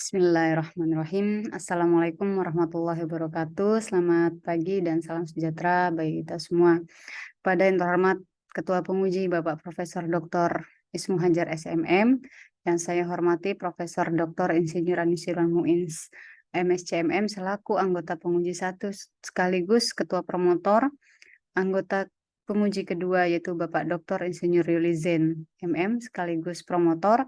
Bismillahirrahmanirrahim. Assalamualaikum warahmatullahi wabarakatuh. Selamat pagi dan salam sejahtera bagi kita semua. Pada yang terhormat Ketua Penguji Bapak Profesor Dr. Ismu Hajar SMM, yang saya hormati Profesor Dr. Insinyur Anusirwan Muins MSCMM selaku anggota penguji 1 sekaligus Ketua Promotor, anggota penguji kedua yaitu Bapak Dr. Insinyur Yulizen MM sekaligus promotor.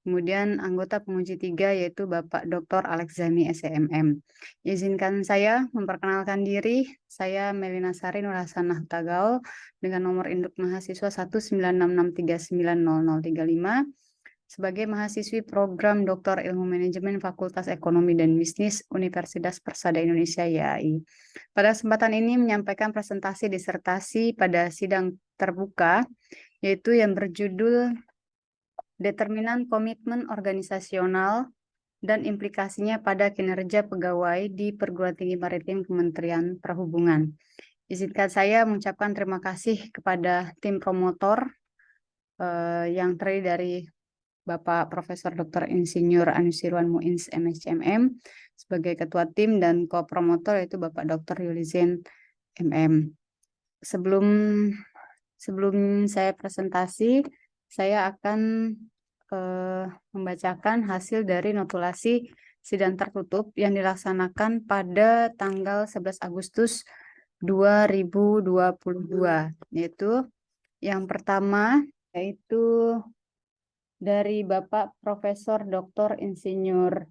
Kemudian anggota penguji 3 yaitu Bapak Dr. Alexzami SEMM. Izinkan saya memperkenalkan diri. Saya Melina Sari Nurhasanah Tagaul dengan nomor induk mahasiswa 19663900035 sebagai mahasiswi program Doktor Ilmu Manajemen Fakultas Ekonomi dan Bisnis Universitas Persada Indonesia YAI. Pada kesempatan ini menyampaikan presentasi disertasi pada sidang terbuka yaitu yang berjudul Determinan komitmen organisasional dan implikasinya pada kinerja pegawai di Perguruan Tinggi Maritim Kementerian Perhubungan. Izinkan saya mengucapkan terima kasih kepada tim promotor yang terdiri dari Bapak Profesor Dr. Insinyur Anusirwan Muins MSCMM sebagai ketua tim dan co-promotor yaitu Bapak Dr. Yulizen MM. Sebelum saya presentasi, saya akan membacakan hasil dari notulasi sidang tertutup yang dilaksanakan pada tanggal 11 Agustus 2022, yaitu yang pertama yaitu dari Bapak Profesor Dr. Insinyur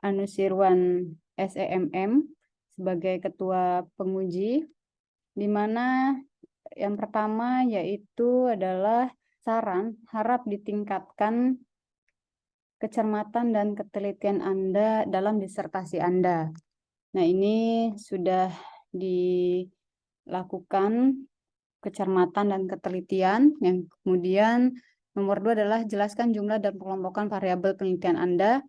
Anusirwan SEMM sebagai ketua penguji, di mana yang pertama yaitu adalah saran harap ditingkatkan kecermatan dan ketelitian Anda dalam disertasi Anda. Nah, ini sudah dilakukan kecermatan dan ketelitian. Yang kemudian nomor 2 adalah jelaskan jumlah dan pengelompokan variabel penelitian Anda,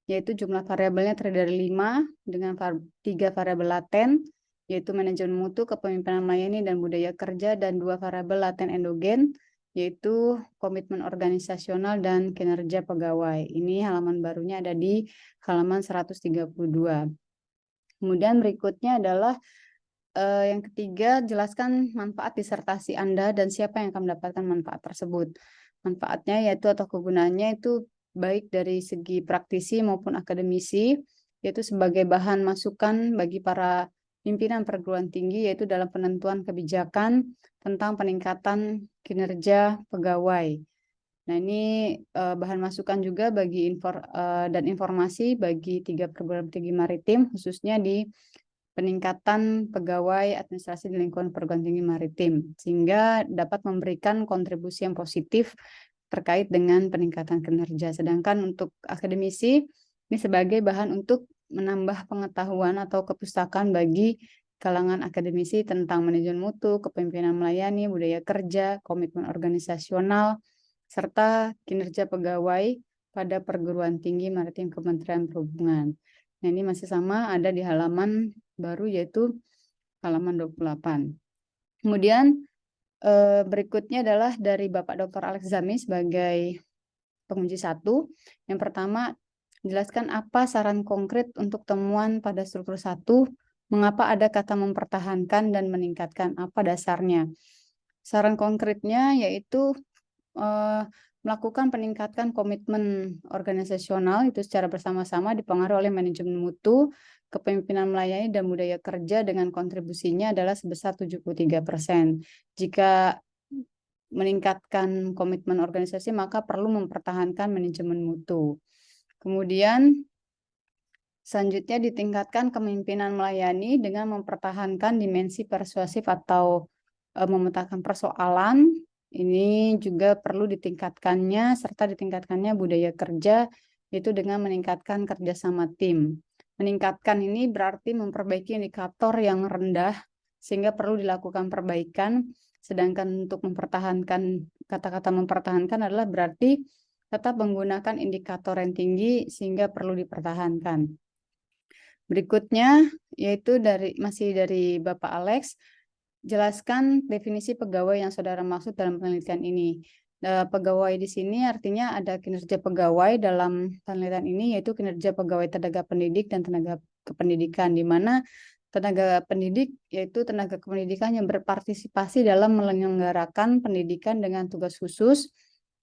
yaitu jumlah variabelnya terdiri dari 5 dengan 3 variabel laten, yaitu manajemen mutu, kepemimpinan melayani, dan budaya kerja, dan 2 variabel laten endogen, yaitu komitmen organisasional dan kinerja pegawai. Ini halaman barunya ada di halaman 132. Kemudian berikutnya adalah yang ketiga, jelaskan manfaat disertasi Anda dan siapa yang akan mendapatkan manfaat tersebut. Manfaatnya yaitu atau kegunaannya itu baik dari segi praktisi maupun akademisi, yaitu sebagai bahan masukan bagi para pimpinan perguruan tinggi, yaitu dalam penentuan kebijakan tentang peningkatan kinerja pegawai. Nah, ini bahan masukan juga bagi dan informasi bagi 3 perguruan tinggi maritim, khususnya di peningkatan pegawai administrasi di lingkungan perguruan tinggi maritim, sehingga dapat memberikan kontribusi yang positif terkait dengan peningkatan kinerja. Sedangkan untuk akademisi, ini sebagai bahan untuk menambah pengetahuan atau kepustakaan bagi kalangan akademisi tentang manajemen mutu, kepemimpinan melayani, budaya kerja, komitmen organisasional, serta kinerja pegawai pada perguruan tinggi maritim Kementerian Perhubungan. Nah, ini masih sama ada di halaman baru yaitu halaman 28. Kemudian berikutnya adalah dari Bapak Dr. Alexzami sebagai penguji 1. Yang pertama, jelaskan apa saran konkret untuk temuan pada struktur 1, mengapa ada kata mempertahankan dan meningkatkan, apa dasarnya. Saran konkretnya yaitu melakukan peningkatan komitmen organisasional itu secara bersama-sama dipengaruhi oleh manajemen mutu, kepemimpinan melayani, dan budaya kerja dengan kontribusinya adalah sebesar 73%. Jika meningkatkan komitmen organisasi, maka perlu mempertahankan manajemen mutu. Kemudian selanjutnya ditingkatkan kepemimpinan melayani dengan mempertahankan dimensi persuasif atau memetakan persoalan. Ini juga perlu ditingkatkannya serta ditingkatkannya budaya kerja, yaitu dengan meningkatkan kerjasama tim. Meningkatkan ini berarti memperbaiki indikator yang rendah sehingga perlu dilakukan perbaikan. Sedangkan untuk mempertahankan, kata-kata mempertahankan adalah berarti tetap menggunakan indikator yang tinggi sehingga perlu dipertahankan. Berikutnya yaitu masih dari Bapak Alex, jelaskan definisi pegawai yang saudara maksud dalam penelitian ini. Pegawai di sini artinya ada kinerja pegawai dalam penelitian ini, yaitu kinerja pegawai tenaga pendidik dan tenaga kependidikan, di mana tenaga pendidik yaitu tenaga kependidikan yang berpartisipasi dalam menyelenggarakan pendidikan dengan tugas khusus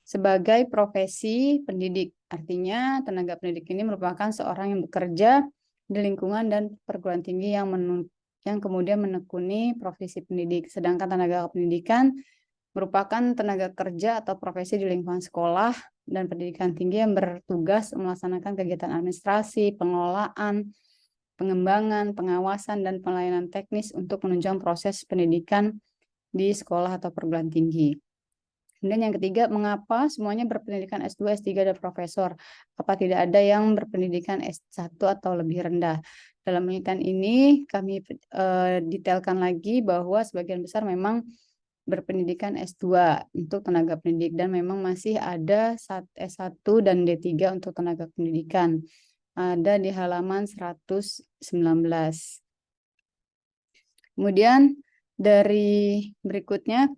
sebagai profesi pendidik. Artinya tenaga pendidik ini merupakan seorang yang bekerja di lingkungan dan perguruan tinggi yang kemudian menekuni profesi pendidik. Sedangkan tenaga pendidikan merupakan tenaga kerja atau profesi di lingkungan sekolah dan pendidikan tinggi yang bertugas melaksanakan kegiatan administrasi, pengelolaan, pengembangan, pengawasan, dan pelayanan teknis untuk menunjang proses pendidikan di sekolah atau perguruan tinggi. Kemudian yang ketiga, mengapa semuanya berpendidikan S2, S3, dan profesor? Apa tidak ada yang berpendidikan S1 atau lebih rendah? Dalam penelitian ini kami detailkan lagi bahwa sebagian besar memang berpendidikan S2 untuk tenaga pendidik dan memang masih ada S1 dan D3 untuk tenaga pendidikan. Ada di halaman 119. Kemudian dari berikutnya,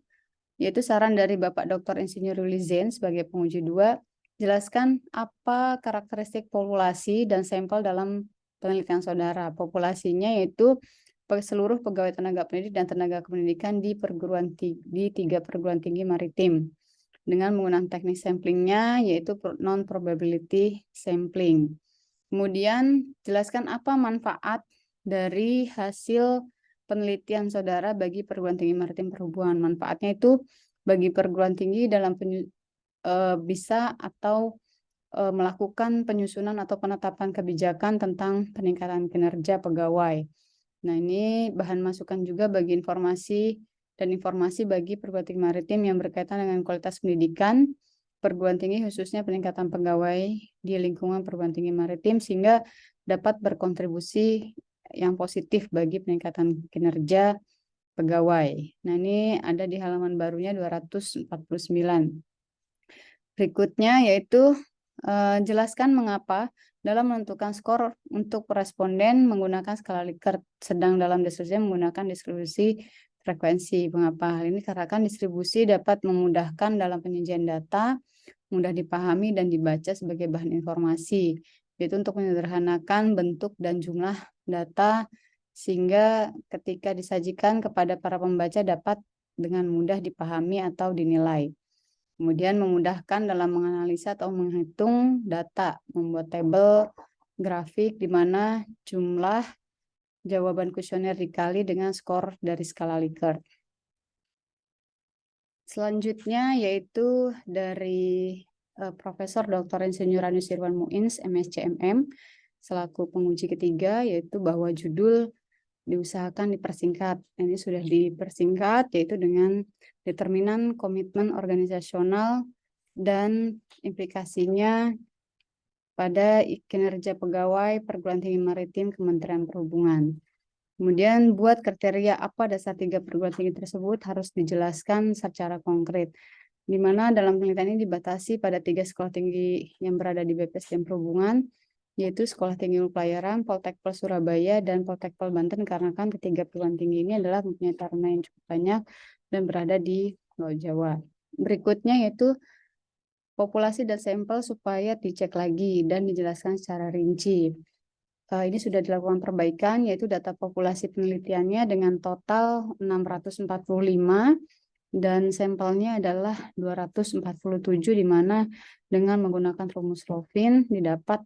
yaitu saran dari Bapak Dr. Insinyur Yuli Zain sebagai penguji 2, jelaskan apa karakteristik populasi dan sampel dalam penelitian saudara. Populasinya yaitu seluruh pegawai tenaga pendidik dan tenaga kependidikan di di 3 perguruan tinggi maritim dengan menggunakan teknik samplingnya yaitu non-probability sampling. Kemudian jelaskan apa manfaat dari hasil penelitian saudara bagi perguruan tinggi maritim perhubungan. Manfaatnya itu bagi perguruan tinggi dalam bisa atau melakukan penyusunan atau penetapan kebijakan tentang peningkatan kinerja pegawai. Nah, ini bahan masukan juga bagi informasi bagi perguruan tinggi maritim yang berkaitan dengan kualitas pendidikan perguruan tinggi khususnya peningkatan pegawai di lingkungan perguruan tinggi maritim sehingga dapat berkontribusi yang positif bagi peningkatan kinerja pegawai. Nah, ini ada di halaman barunya 249. Berikutnya yaitu jelaskan mengapa dalam menentukan skor untuk responden menggunakan skala Likert, sedang dalam diskusi menggunakan distribusi frekuensi. Mengapa hal ini? Karena kan distribusi dapat memudahkan dalam penyajian data, mudah dipahami dan dibaca sebagai bahan informasi, yaitu untuk menyederhanakan bentuk dan jumlah data sehingga ketika disajikan kepada para pembaca dapat dengan mudah dipahami atau dinilai. Kemudian memudahkan dalam menganalisa atau menghitung data, membuat tabel grafik di mana jumlah jawaban kuesioner dikali dengan skor dari skala Likert. Selanjutnya yaitu dari Profesor Dr. Insinyur Anusirwan Muins, MSc/MM, selaku penguji ketiga, yaitu bahwa judul diusahakan dipersingkat. Ini sudah dipersingkat, yaitu dengan determinan komitmen organisasional dan implikasinya pada kinerja pegawai perguruan tinggi maritim Kementerian Perhubungan. Kemudian buat kriteria apa dasar 3 perguruan tinggi tersebut harus dijelaskan secara konkret, di mana dalam penelitian ini dibatasi pada 3 sekolah tinggi yang berada di BPSDM Perhubungan, yaitu Sekolah Tinggi Ilmu Pelayaran, Poltekpel Surabaya, dan Poltekpel Banten, karena kan ketiga perguruan tinggi ini adalah mempunyai taruna yang cukup banyak dan berada di Pulau Jawa. Berikutnya yaitu populasi dan sampel supaya dicek lagi dan dijelaskan secara rinci. Ini sudah dilakukan perbaikan, yaitu data populasi penelitiannya dengan total 645 dan sampelnya adalah 247, di mana dengan menggunakan rumus Rovin didapat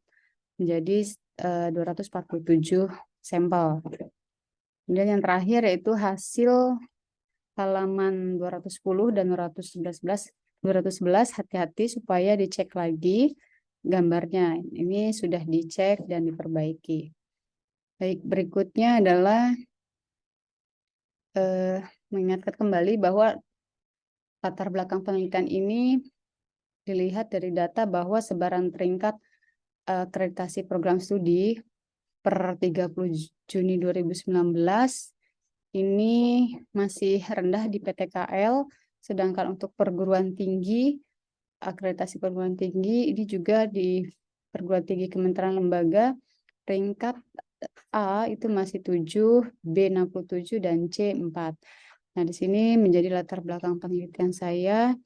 menjadi 247 sampel. Kemudian yang terakhir yaitu hasil halaman 210 dan 211, hati-hati supaya dicek lagi gambarnya. Ini sudah dicek dan diperbaiki. Baik, berikutnya adalah mengingatkan kembali bahwa latar belakang penelitian ini dilihat dari data bahwa sebaran peringkat akreditasi program studi per 30 Juni 2019 ini masih rendah di PTKL, sedangkan untuk perguruan tinggi, akreditasi perguruan tinggi ini juga di perguruan tinggi Kementerian Lembaga, peringkat A itu masih 7, B 67, dan C 4. Nah, di sini menjadi latar belakang penelitian saya.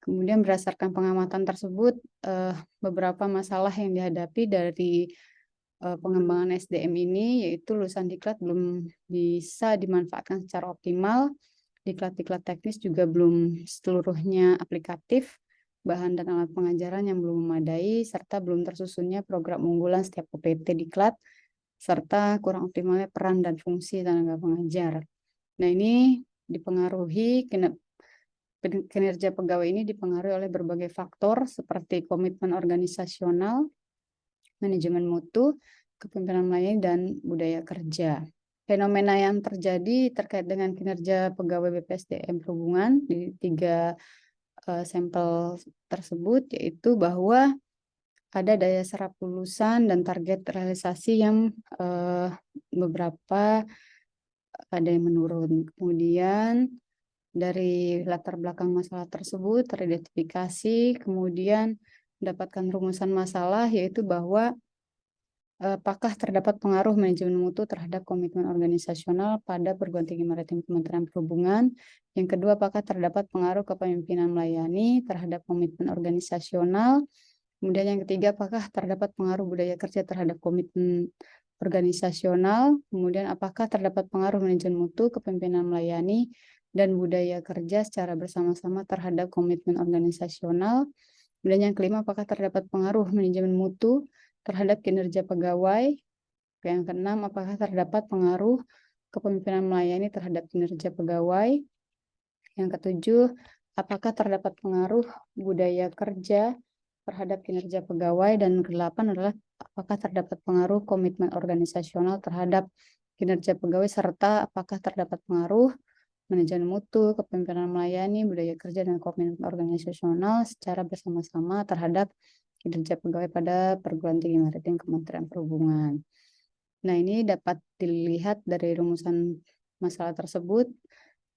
Kemudian berdasarkan pengamatan tersebut, beberapa masalah yang dihadapi dari pengembangan SDM ini, yaitu lulusan diklat belum bisa dimanfaatkan secara optimal, diklat-diklat teknis juga belum seluruhnya aplikatif, bahan dan alat pengajaran yang belum memadai, serta belum tersusunnya program unggulan setiap UPT diklat, serta kurang optimalnya peran dan fungsi tenaga pengajar. Nah, ini dipengaruhi kinerja pegawai ini dipengaruhi oleh berbagai faktor seperti komitmen organisasional, manajemen mutu, kepemimpinan melayani, dan budaya kerja. Fenomena yang terjadi terkait dengan kinerja pegawai BPSDM Perhubungan di 3 sampel tersebut, yaitu bahwa ada daya serap lulusan dan target realisasi yang beberapa ada yang menurun. Kemudian dari latar belakang masalah tersebut teridentifikasi, kemudian mendapatkan rumusan masalah, yaitu bahwa apakah terdapat pengaruh manajemen mutu terhadap komitmen organisasional pada perguruan tinggi maritim Kementerian Perhubungan. Yang kedua, apakah terdapat pengaruh kepemimpinan melayani terhadap komitmen organisasional. Kemudian yang ketiga, apakah terdapat pengaruh budaya kerja terhadap komitmen organisasional. Kemudian apakah terdapat pengaruh manajemen mutu, kepemimpinan melayani, dan budaya kerja secara bersama-sama terhadap komitmen organisasional. Kemudian yang kelima, apakah terdapat pengaruh manajemen mutu terhadap kinerja pegawai. Yang keenam, apakah terdapat pengaruh kepemimpinan melayani terhadap kinerja pegawai. Yang ketujuh, apakah terdapat pengaruh budaya kerja terhadap kinerja pegawai. Dan kedelapan adalah apakah terdapat pengaruh komitmen organisasional terhadap kinerja pegawai, serta apakah terdapat pengaruh manajemen mutu, kepemimpinan melayani, budaya kerja, dan komitmen organisasional secara bersama-sama terhadap kinerja pegawai pada perguruan tinggi maritim Kementerian Perhubungan. Nah, ini dapat dilihat dari rumusan masalah tersebut,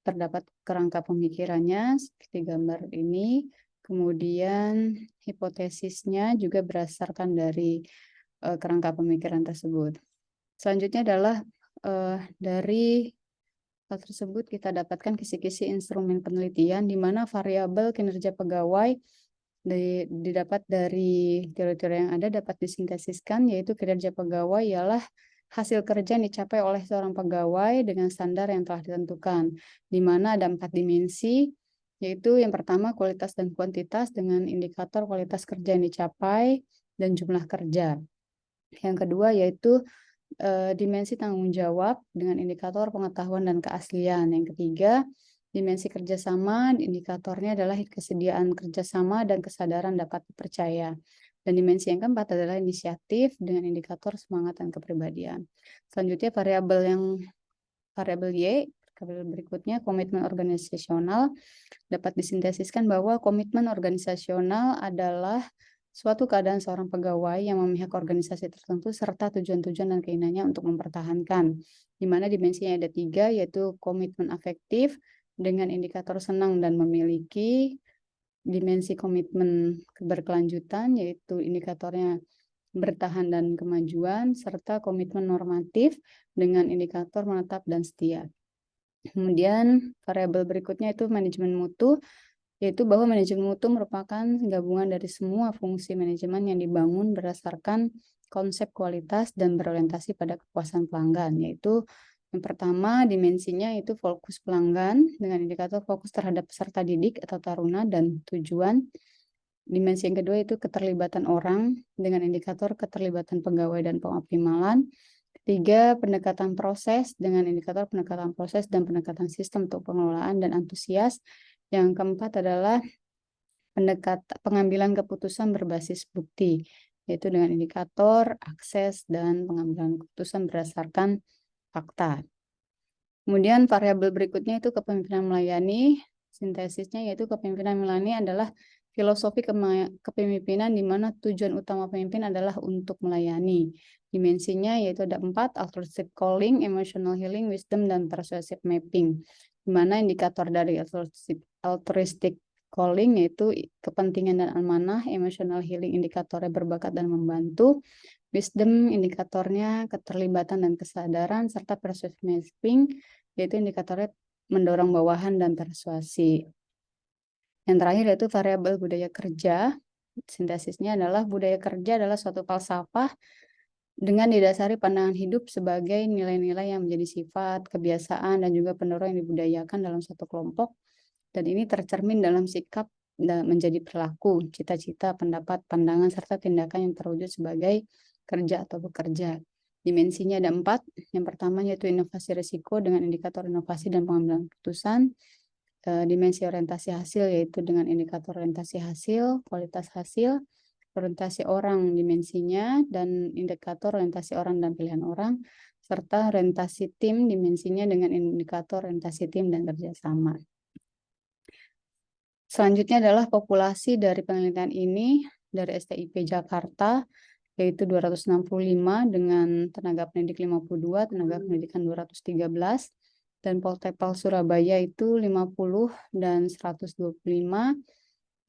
terdapat kerangka pemikirannya seperti gambar ini, kemudian hipotesisnya juga berdasarkan dari kerangka pemikiran tersebut. Selanjutnya adalah dari hal tersebut kita dapatkan kisi-kisi instrumen penelitian di mana variabel kinerja pegawai didapat dari teori-teori yang ada dapat disintesiskan, yaitu kinerja pegawai ialah hasil kerja yang dicapai oleh seorang pegawai dengan standar yang telah ditentukan, di mana ada 4 dimensi, yaitu yang pertama kualitas dan kuantitas dengan indikator kualitas kerja yang dicapai dan jumlah kerja. Yang kedua yaitu dimensi tanggung jawab dengan indikator pengetahuan dan keaslian. Yang ketiga, dimensi kerjasama, indikatornya adalah kesediaan kerjasama dan kesadaran dapat dipercaya. Dan dimensi yang keempat adalah inisiatif dengan indikator semangat dan kepribadian. Selanjutnya variabel Y, variabel berikutnya komitmen organisasional, dapat disintesiskan bahwa komitmen organisasional adalah suatu keadaan seorang pegawai yang memihak organisasi tertentu serta tujuan-tujuan dan keinginannya untuk mempertahankan, di mana dimensinya ada 3, yaitu komitmen afektif dengan indikator senang dan memiliki, dimensi komitmen keberkelanjutan, yaitu indikatornya bertahan dan kemajuan, serta komitmen normatif dengan indikator menetap dan setia. Kemudian variabel berikutnya itu manajemen mutu, yaitu bahwa manajemen mutu merupakan gabungan dari semua fungsi manajemen yang dibangun berdasarkan konsep kualitas dan berorientasi pada kepuasan pelanggan, yaitu yang pertama dimensinya itu fokus pelanggan dengan indikator fokus terhadap peserta didik atau taruna dan tujuan. Dimensi yang kedua itu keterlibatan orang dengan indikator keterlibatan pegawai dan pengoptimalan. Ketiga, pendekatan proses dengan indikator pendekatan proses dan pendekatan sistem untuk pengelolaan dan antusias. Yang keempat adalah pengambilan keputusan berbasis bukti, yaitu dengan indikator, akses, dan pengambilan keputusan berdasarkan fakta. Kemudian variabel berikutnya itu kepemimpinan melayani. Sintesisnya yaitu kepemimpinan melayani adalah filosofi kepemimpinan di mana tujuan utama pemimpin adalah untuk melayani. Dimensinya yaitu ada 4, altruistic calling, emotional healing, wisdom, dan persuasive mapping. Di mana indikator dari altruistic calling yaitu kepentingan dan amanah, emotional healing indikatornya berbakat dan membantu, wisdom indikatornya keterlibatan dan kesadaran, serta persuasive mapping yaitu indikatornya mendorong bawahan dan persuasi. Yang terakhir yaitu variabel budaya kerja. Sintesisnya adalah budaya kerja adalah suatu falsafah dengan didasari pandangan hidup sebagai nilai-nilai yang menjadi sifat, kebiasaan, dan juga pendorong yang dibudayakan dalam satu kelompok. Dan ini tercermin dalam sikap dan menjadi perilaku, cita-cita, pendapat, pandangan, serta tindakan yang terwujud sebagai kerja atau bekerja. Dimensinya ada 4. Yang pertama yaitu inovasi risiko dengan indikator inovasi dan pengambilan keputusan. Dimensi orientasi hasil yaitu dengan indikator orientasi hasil, kualitas hasil, orientasi orang dimensinya, dan indikator orientasi orang dan pilihan orang, serta orientasi tim dimensinya dengan indikator orientasi tim dan kerjasama. Selanjutnya adalah populasi dari penelitian ini dari STIP Jakarta, yaitu 265 dengan tenaga pendidik 52, tenaga pendidikan 213, dan Poltekpal Surabaya itu 50 dan 125,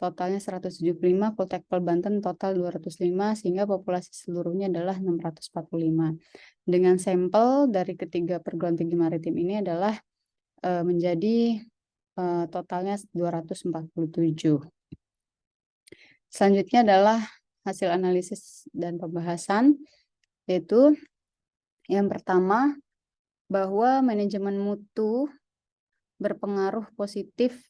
totalnya 175, Poltekpal Banten total 205, sehingga populasi seluruhnya adalah 645. Dengan sampel dari ketiga perguruan tinggi maritim ini adalah menjadi totalnya 247. Selanjutnya adalah hasil analisis dan pembahasan, yaitu yang pertama, bahwa manajemen mutu berpengaruh positif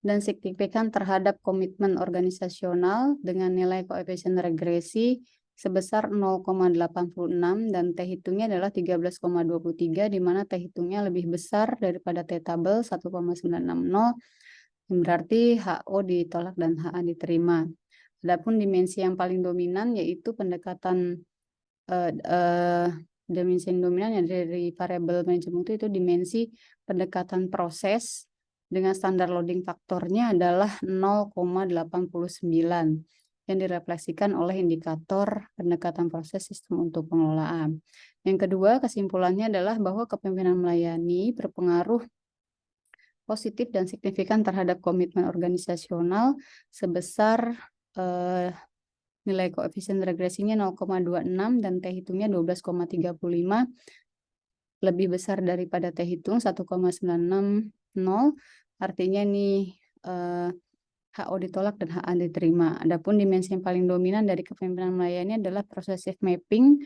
dan signifikan terhadap komitmen organisasional dengan nilai koefisien regresi sebesar 0,86 dan T hitungnya adalah 13,23, di mana T hitungnya lebih besar daripada T tabel 1,960, yang berarti HO ditolak dan HA diterima. Adapun dimensi yang paling dominan yaitu pendekatan dimensi dominan yang dari variabel manajemen itu dimensi pendekatan proses dengan standar loading faktornya adalah 0,89 yang direfleksikan oleh indikator pendekatan proses sistem untuk pengelolaan. Yang kedua, kesimpulannya adalah bahwa kepemimpinan melayani berpengaruh positif dan signifikan terhadap komitmen organisasional sebesar nilai koefisien regresinya 0,26 dan T hitungnya 12,35, lebih besar daripada T hitung 1,960, artinya nih HO ditolak dan HA diterima. Adapun dimensi yang paling dominan dari kepemimpinan melayani adalah processive mapping,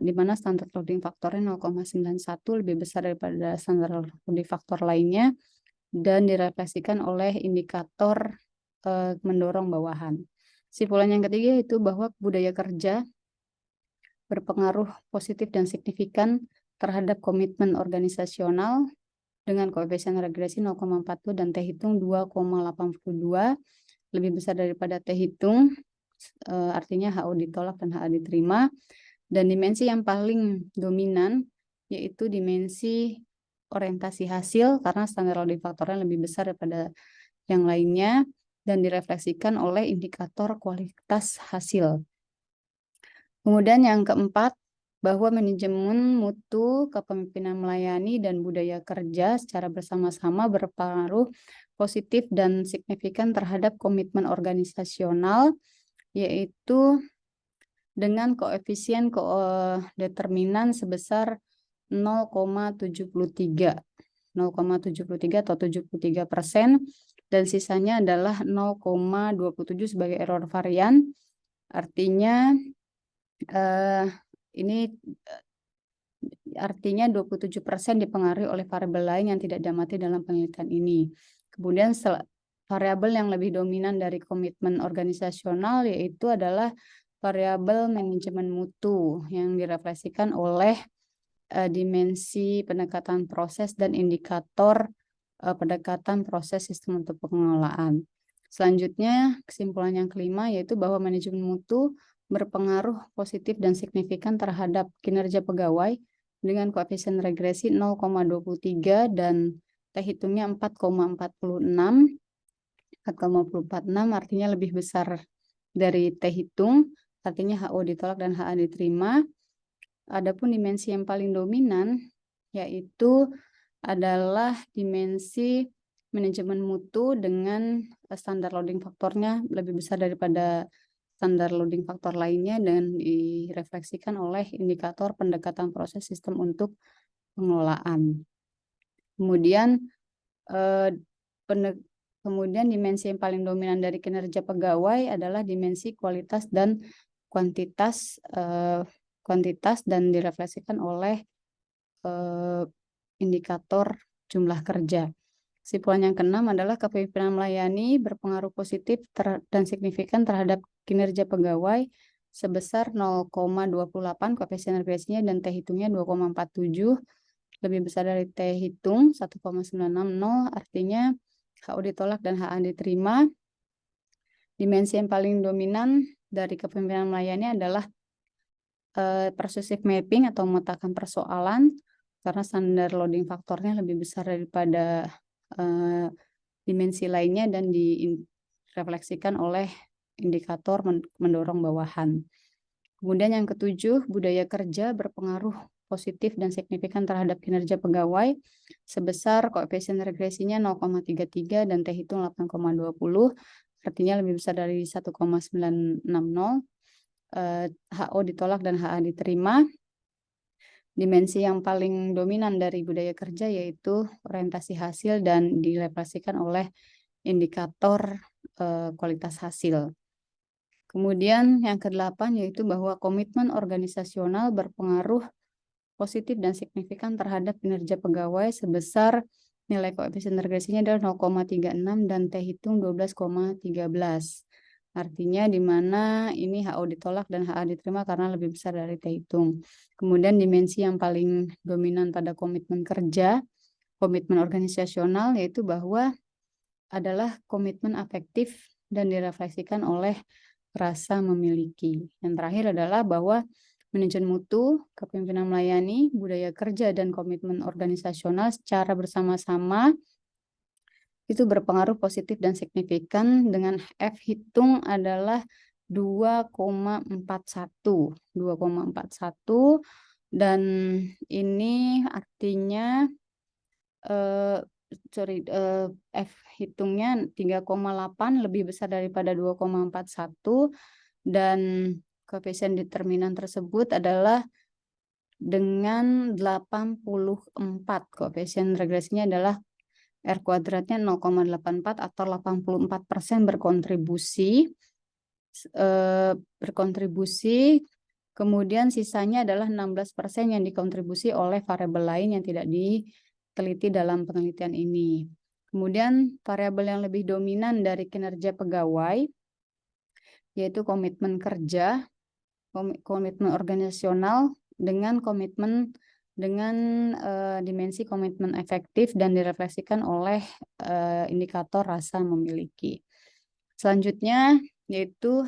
di mana standar loading faktornya 0,91, lebih besar daripada standar loading faktor lainnya, dan direfleksikan oleh indikator mendorong bawahan. Kesimpulan yang ketiga itu bahwa budaya kerja berpengaruh positif dan signifikan terhadap komitmen organisasional dengan koefisien regresi 0,40 dan T hitung 2,82, lebih besar daripada T hitung, artinya HO ditolak dan HA diterima. Dan dimensi yang paling dominan yaitu dimensi orientasi hasil karena standar loading faktornya lebih besar daripada yang lainnya dan direfleksikan oleh indikator kualitas hasil. Kemudian yang keempat, bahwa manajemen mutu, kepemimpinan melayani, dan budaya kerja secara bersama-sama berpengaruh positif dan signifikan terhadap komitmen organisasional, yaitu dengan koefisien determinan sebesar 0,73 atau 73%, dan sisanya adalah 0,27 sebagai error varian. Artinya ini artinya 27% dipengaruhi oleh variabel lain yang tidak diamati dalam penelitian ini. Kemudian variabel yang lebih dominan dari komitmen organisasional yaitu adalah variabel manajemen mutu yang direfleksikan oleh dimensi pendekatan proses dan indikator pendekatan proses sistem untuk pengelolaan. Selanjutnya, kesimpulan yang kelima yaitu bahwa manajemen mutu berpengaruh positif dan signifikan terhadap kinerja pegawai dengan koefisien regresi 0,23 dan T hitungnya 4,46. 4,46 artinya lebih besar dari T hitung, artinya HO ditolak dan HA diterima. Adapun dimensi yang paling dominan yaitu adalah dimensi manajemen mutu dengan standar loading faktornya lebih besar daripada standar loading faktor lainnya dan direfleksikan oleh indikator pendekatan proses sistem untuk pengelolaan. Kemudian Kemudian dimensi yang paling dominan dari kinerja pegawai adalah dimensi kualitas dan kuantitas dan direfleksikan oleh indikator jumlah kerja. Kesimpulan yang keenam adalah kepemimpinan melayani berpengaruh positif dan signifikan terhadap kinerja pegawai sebesar 0,28 koefisien regresinya dan T hitungnya 2,47, lebih besar dari T hitung 1,960, artinya HO ditolak dan HA diterima. Dimensi yang paling dominan dari kepemimpinan melayani adalah persuasive mapping atau memetakan persoalan, karena standar loading faktornya lebih besar daripada dimensi lainnya dan direfleksikan oleh indikator mendorong bawahan. Kemudian yang ketujuh, budaya kerja berpengaruh positif dan signifikan terhadap kinerja pegawai sebesar koefisien regresinya 0,33 dan T hitung 8,20, artinya lebih besar dari 1,960. HO ditolak dan HA diterima. Dimensi yang paling dominan dari budaya kerja yaitu orientasi hasil dan direfleksikan oleh indikator kualitas hasil. Kemudian yang ke-8 yaitu bahwa komitmen organisasional berpengaruh positif dan signifikan terhadap kinerja pegawai sebesar nilai koefisien regresinya adalah 0,36 dan T hitung 12,13. Artinya di mana ini HO ditolak dan HA diterima karena lebih besar dari T hitung. Kemudian dimensi yang paling dominan pada komitmen kerja, komitmen organisasional, yaitu bahwa adalah komitmen afektif dan direfleksikan oleh rasa memiliki. Yang terakhir adalah bahwa manajemen mutu, kepemimpinan melayani, budaya kerja, dan komitmen organisasional secara bersama-sama itu berpengaruh positif dan signifikan dengan F hitung adalah 2,41. Dan ini artinya F hitungnya 3,8 lebih besar daripada 2,41 dan koefisien determinan tersebut adalah dengan 84. Koefisien regresinya adalah R kuadratnya 0,84 atau 84% berkontribusi, kemudian sisanya adalah 16% yang dikontribusi oleh variabel lain yang tidak diteliti dalam penelitian ini. Kemudian variabel yang lebih dominan dari kinerja pegawai yaitu komitmen kerja, komitmen organisasional dengan dimensi komitmen efektif dan direfleksikan oleh indikator rasa memiliki. Selanjutnya yaitu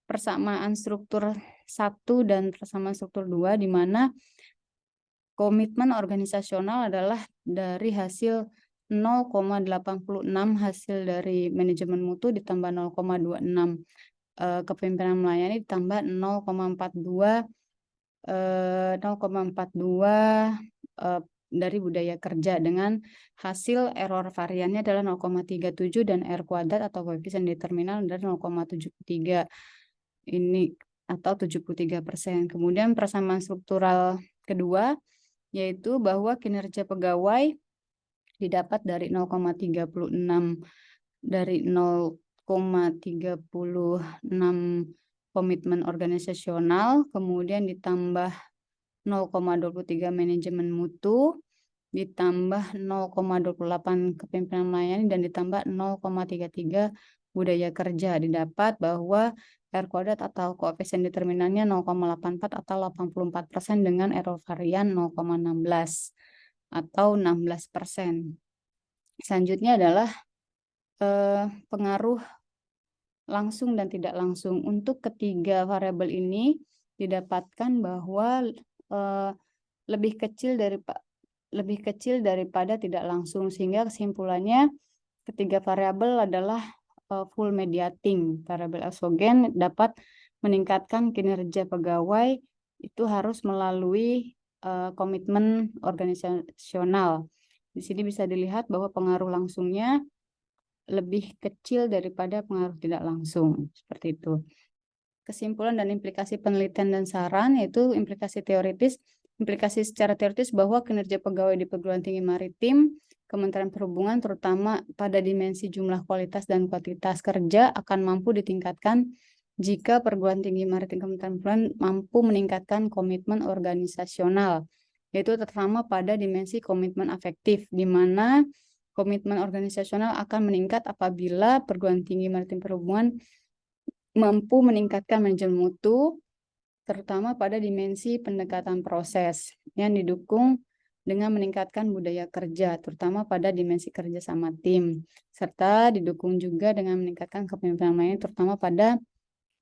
persamaan struktur 1 dan persamaan struktur 2, di mana komitmen organisasional adalah dari hasil 0,86 hasil dari manajemen mutu ditambah 0,26 kepemimpinan melayani ditambah 0,42 dari budaya kerja dengan hasil error variannya adalah 0,37 dan R kuadrat atau koefisien determinan adalah 0,73 ini atau 73%. Kemudian persamaan struktural kedua yaitu bahwa kinerja pegawai didapat dari 0,36 komitmen organisasional, kemudian ditambah 0,23 manajemen mutu, ditambah 0,28 kepemimpinan melayani, dan ditambah 0,33 budaya kerja. Didapat bahwa R kuadrat atau koefisien determinannya 0,84 atau 84% dengan error varian 0,16 atau 16%. Selanjutnya adalah pengaruh langsung dan tidak langsung. Untuk ketiga variabel ini didapatkan bahwa lebih kecil daripada tidak langsung, sehingga kesimpulannya ketiga variabel adalah full mediating. Variabel eksogen dapat meningkatkan kinerja pegawai itu harus melalui komitmen organisasional. Di sini bisa dilihat bahwa pengaruh langsungnya lebih kecil daripada pengaruh tidak langsung, seperti itu. Kesimpulan dan implikasi penelitian dan saran yaitu implikasi secara teoritis bahwa kinerja pegawai di perguruan tinggi maritim Kementerian Perhubungan terutama pada dimensi jumlah kualitas dan kuantitas kerja akan mampu ditingkatkan jika perguruan tinggi maritim Kementerian Perhubungan mampu meningkatkan komitmen organisasional, yaitu terutama pada dimensi komitmen afektif, di mana komitmen organisasional akan meningkat apabila perguruan tinggi maritim Perhubungan mampu meningkatkan manajemen mutu, terutama pada dimensi pendekatan proses yang didukung dengan meningkatkan budaya kerja, terutama pada dimensi kerja sama tim, serta didukung juga dengan meningkatkan kepemimpinan lainnya, terutama pada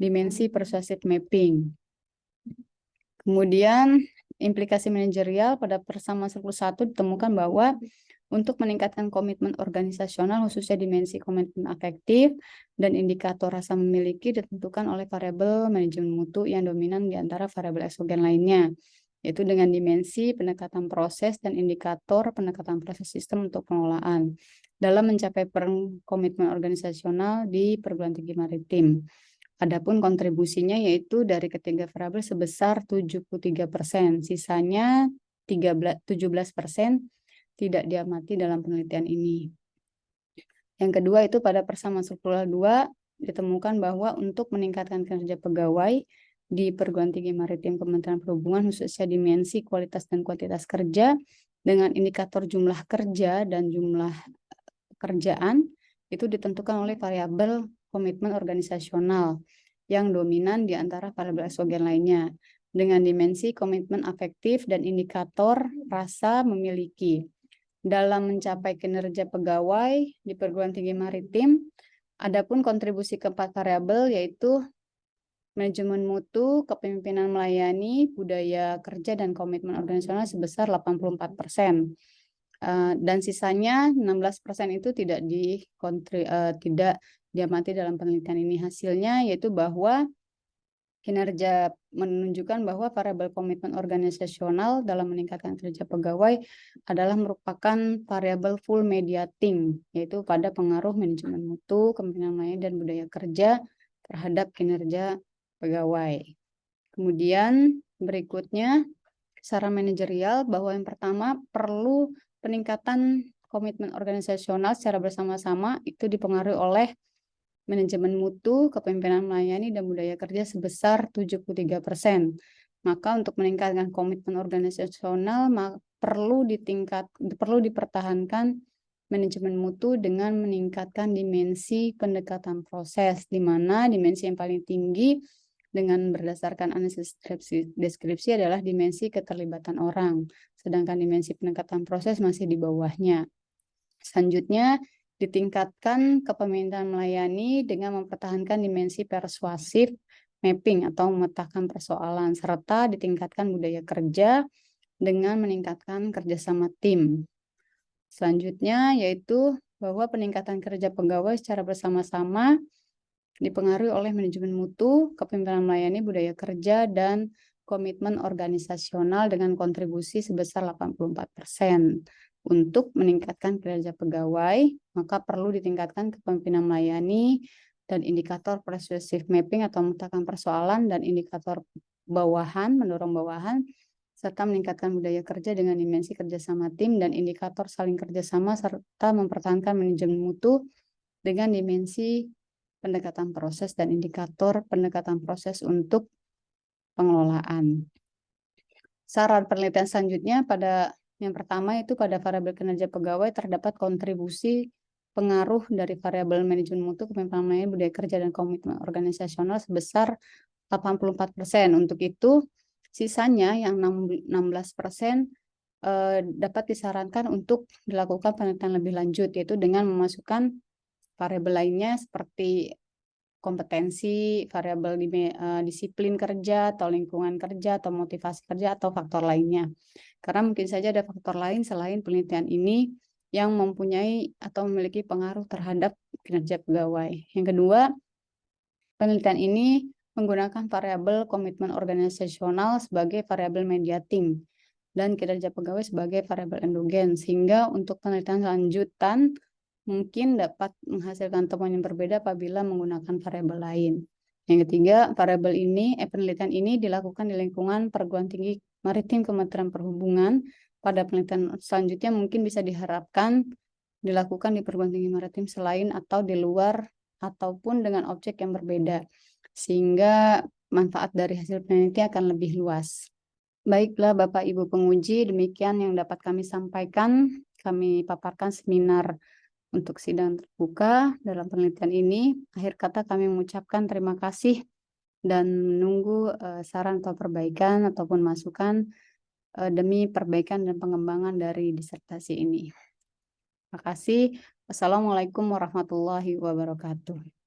dimensi persuasive mapping. Kemudian, implikasi manajerial pada persamaan 11 ditemukan bahwa untuk meningkatkan komitmen organisasional, khususnya dimensi komitmen afektif dan indikator rasa memiliki ditentukan oleh variabel manajemen mutu yang dominan di antara variabel eksogen lainnya, yaitu dengan dimensi pendekatan proses dan indikator pendekatan proses sistem untuk pengelolaan dalam mencapai komitmen organisasional di perguruan tinggi maritim. Adapun kontribusinya yaitu dari ketiga variabel sebesar 73%, sisanya 17% tidak diamati dalam penelitian ini. Yang kedua itu pada persamaan struktural 2 ditemukan bahwa untuk meningkatkan kinerja pegawai di perguruan tinggi maritim Kementerian Perhubungan, khususnya dimensi kualitas dan kuantitas kerja dengan indikator jumlah kerja dan jumlah pekerjaan itu ditentukan oleh variabel komitmen organisasional yang dominan di antara variabel eksogen lainnya dengan dimensi komitmen afektif dan indikator rasa memiliki. Dalam mencapai kinerja pegawai di perguruan tinggi maritim, adapun kontribusi keempat variabel yaitu manajemen mutu, kepemimpinan melayani, budaya kerja, dan komitmen organisasional sebesar 84%. Dan sisanya 16% itu tidak diamati dalam penelitian ini. Hasilnya yaitu bahwa kinerja menunjukkan bahwa variabel komitmen organisasional dalam meningkatkan kinerja pegawai adalah merupakan variabel full mediating, yaitu pada pengaruh manajemen mutu, kepemimpinan melayani, dan budaya kerja terhadap kinerja pegawai. Kemudian berikutnya secara manajerial bahwa yang pertama perlu peningkatan komitmen organisasional secara bersama-sama itu dipengaruhi oleh manajemen mutu, kepemimpinan melayani, dan budaya kerja sebesar 73%. Maka untuk meningkatkan komitmen organisasional perlu dipertahankan manajemen mutu dengan meningkatkan dimensi pendekatan proses, di mana dimensi yang paling tinggi dengan berdasarkan analisis deskripsi adalah dimensi keterlibatan orang, sedangkan dimensi pendekatan proses masih di bawahnya. Selanjutnya, ditingkatkan kepemimpinan melayani dengan mempertahankan dimensi persuasif mapping atau memetakan persoalan, serta ditingkatkan budaya kerja dengan meningkatkan kerjasama tim. Selanjutnya yaitu bahwa peningkatan kerja pegawai secara bersama-sama dipengaruhi oleh manajemen mutu, kepemimpinan melayani, budaya kerja, dan komitmen organisasional dengan kontribusi sebesar 84%. Untuk meningkatkan kinerja pegawai, maka perlu ditingkatkan kepemimpinan melayani dan indikator persuasive mapping atau memetakan persoalan dan indikator bawahan, mendorong bawahan, serta meningkatkan budaya kerja dengan dimensi kerjasama tim dan indikator saling kerjasama, serta mempertahankan manajemen mutu dengan dimensi pendekatan proses dan indikator pendekatan proses untuk pengelolaan. Saran penelitian selanjutnya pada yang pertama itu pada variabel kinerja pegawai terdapat kontribusi pengaruh dari variabel manajemen mutu, kepemimpinan melayani, budaya kerja, dan komitmen organisasional sebesar 84%. Untuk itu, sisanya yang 16% dapat disarankan untuk dilakukan penelitian lebih lanjut, yaitu dengan memasukkan variabel lainnya seperti kompetensi, variabel disiplin kerja, atau lingkungan kerja, atau motivasi kerja, atau faktor lainnya. Karena mungkin saja ada faktor lain selain penelitian ini yang mempunyai atau memiliki pengaruh terhadap kinerja pegawai. Yang kedua, penelitian ini menggunakan variabel komitmen organisasional sebagai variabel mediating dan kinerja pegawai sebagai variabel endogen, sehingga untuk penelitian lanjutan mungkin dapat menghasilkan temuan yang berbeda apabila menggunakan variabel lain. Yang ketiga, penelitian ini dilakukan di lingkungan perguruan tinggi Maritim Kementerian Perhubungan pada penelitian selanjutnya mungkin bisa diharapkan dilakukan di perguruan tinggi maritim selain atau di luar ataupun dengan objek yang berbeda, sehingga manfaat dari hasil penelitian akan lebih luas. Baiklah Bapak Ibu penguji, demikian yang dapat kami sampaikan. Kami paparkan seminar untuk sidang terbuka dalam penelitian ini. Akhir kata kami mengucapkan terima kasih dan menunggu saran atau perbaikan ataupun masukan demi perbaikan dan pengembangan dari disertasi ini. Terima kasih. Wassalamualaikum warahmatullahi wabarakatuh.